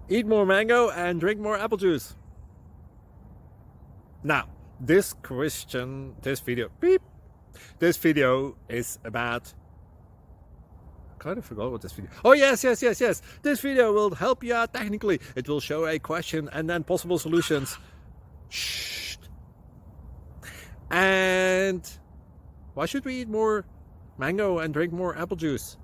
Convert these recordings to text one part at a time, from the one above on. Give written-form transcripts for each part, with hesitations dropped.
Eat more mango and drink more apple juice. Now, this video is about, I kind of forgot what this video. Oh, yes. This video will help you out technically. It will show a question and then possible solutions. Shh. And why should we eat more mango and drink more apple juice?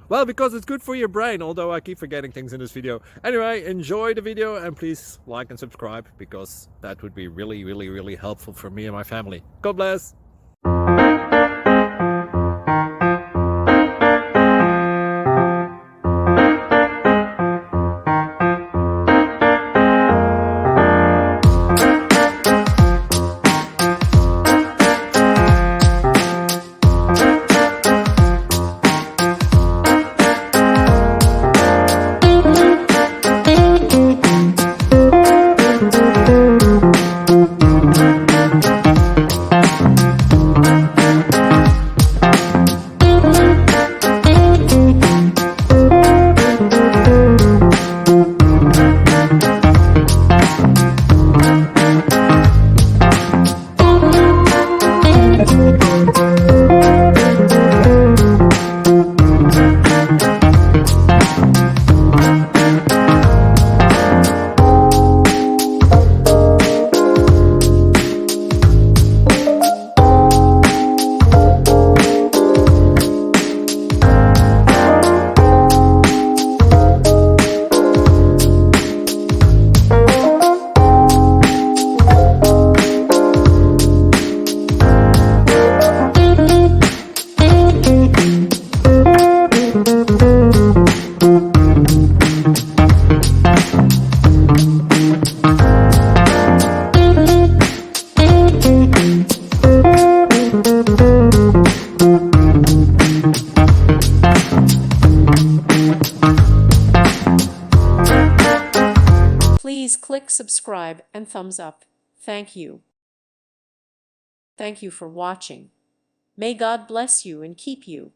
Well, because it's good for your brain, although I keep forgetting things in this video. Anyway, enjoy the video and please like and subscribe, because that would be really helpful for me and my family. God bless! Please click subscribe and thumbs up. Thank you. Thank you for watching. May God bless you and keep you.